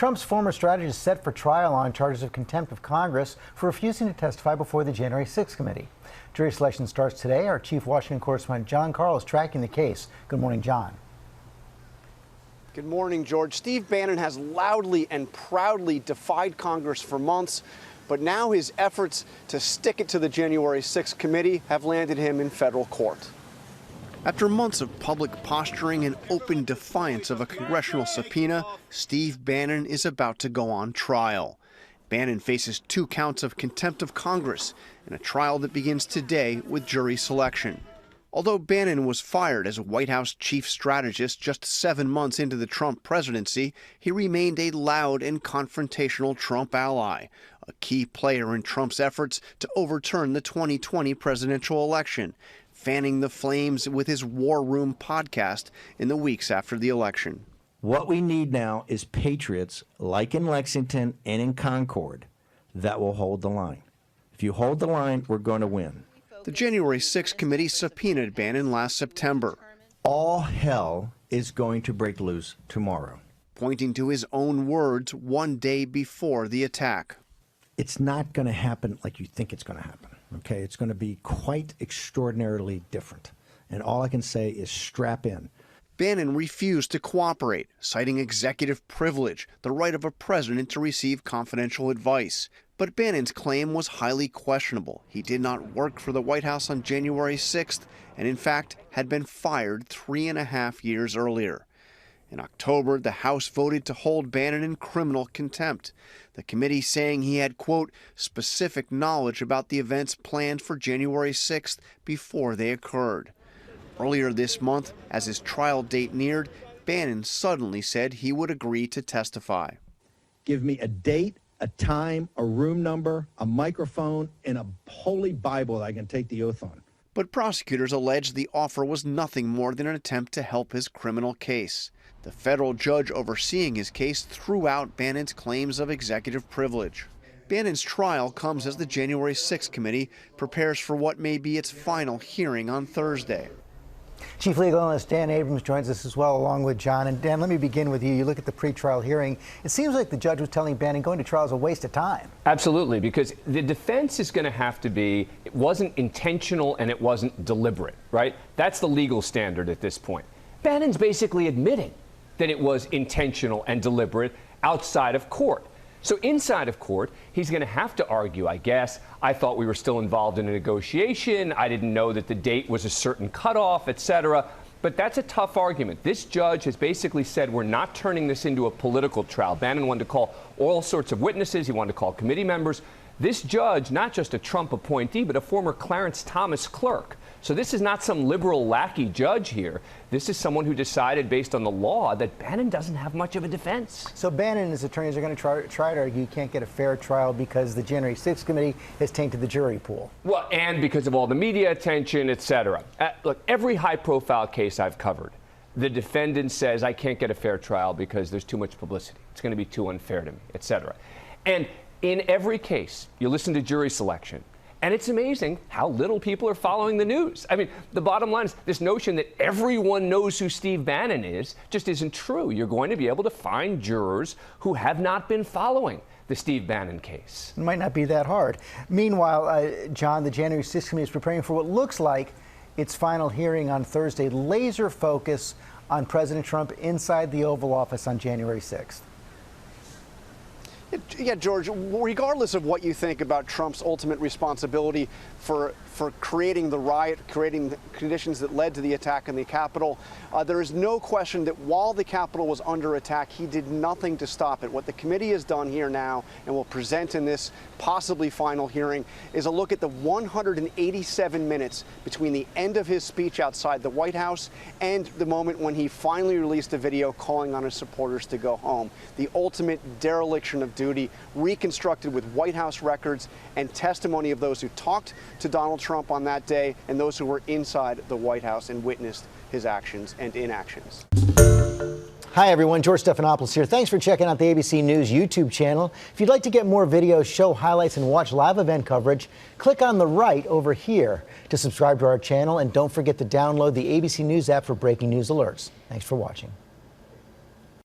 Trump's former strategist is set for trial on charges of contempt of Congress for refusing to testify before the January 6th committee. Jury selection starts today. Our chief Washington correspondent John Carl is tracking the case. Good morning, John. Good morning, George. Steve Bannon has loudly and proudly defied Congress for months, but now his efforts to stick it to the January 6th committee have landed him in federal court. After months of public posturing and open defiance of a congressional subpoena, Steve Bannon is about to go on trial. Bannon faces 2 counts of contempt of Congress in a trial that begins today with jury selection. Although Bannon was fired as White House chief strategist just 7 months into the Trump presidency, he remained a loud and confrontational Trump ally, a key player in Trump's efforts to overturn the 2020 presidential election, fanning the flames with his War Room podcast in the weeks after the election. What we need now is patriots like in Lexington and in Concord that will hold the line. If you hold the line, we're going to win. The January 6th committee subpoenaed Bannon last September. All hell is going to break loose tomorrow. Pointing to his own words one day before the attack. It's not going to happen like you think it's going to happen, okay? It's going to be quite extraordinarily different. And all I can say is strap in. Bannon refused to cooperate, citing executive privilege, the right of a president to receive confidential advice. But Bannon's claim was highly questionable. He did not work for the White House on January 6th and, in fact, had been fired 3.5 years earlier. In October, the House voted to hold Bannon in criminal contempt, the committee saying he had, quote, specific knowledge about the events planned for January 6th before they occurred. Earlier this month, as his trial date neared, Bannon suddenly said he would agree to testify. Give me a date, a time, a room number, a microphone, and a holy Bible that I can take the oath on. But prosecutors alleged the offer was nothing more than an attempt to help his criminal case. The federal judge overseeing his case threw out Bannon's claims of executive privilege. Bannon's trial comes as the January 6th committee prepares for what may be its final hearing on Thursday. Chief Legal Analyst Dan Abrams joins us as well, along with John. And Dan, let me begin with you. You look at the pretrial hearing. It seems like the judge was telling Bannon going to trial is a waste of time. Absolutely, because the defense is going to have to be, it wasn't intentional and it wasn't deliberate, right? That's the legal standard at this point. Bannon's basically admitting that it was intentional and deliberate outside of court. So inside of court, he's going to have to argue, I guess, I thought we were still involved in a negotiation, I didn't know that the date was a certain cutoff, etc. But that's a tough argument. This judge has basically said we're not turning this into a political trial. Bannon wanted to call all sorts of witnesses. He wanted to call committee members. This judge, not just a Trump appointee, but a former Clarence Thomas clerk. So this is not some liberal lackey judge here. This is someone who decided based on the law that Bannon doesn't have much of a defense. So Bannon and his attorneys are going to try to argue you can't get a fair trial because the January 6th committee has tainted the jury pool. Well, and because of all the media attention, etc. Look, every high-profile case I've covered, the defendant says I can't get a fair trial because there's too much publicity. It's going to be too unfair to me, etc. And in every case, you listen to jury selection, and it's amazing how little people are following the news. I mean, the bottom line is this notion that everyone knows who Steve Bannon is just isn't true. You're going to be able to find jurors who have not been following the Steve Bannon case. It might not be that hard. Meanwhile, John, the January 6th committee is preparing for what looks like its final hearing on Thursday. Laser focus on President Trump inside the Oval Office on January 6th. Yeah, George, regardless of what you think about Trump's ultimate responsibility for creating the riot, creating the conditions that led to the attack on the Capitol, there is no question that while the Capitol was under attack, he did nothing to stop it. What the committee has done here now and will present in this possibly final hearing is a look at the 187 minutes between the end of his speech outside the White House and the moment when he finally released a video calling on his supporters to go home. The ultimate dereliction of duty, reconstructed with White House records and testimony of those who talked to Donald Trump on that day and those who were inside the White House and witnessed his actions and inactions. Hi, everyone. George Stephanopoulos here. Thanks for checking out the ABC News YouTube channel. If you'd like to get more videos, show highlights, and watch live event coverage, click on the right over here to subscribe to our channel. And don't forget to download the ABC News app for breaking news alerts. Thanks for watching.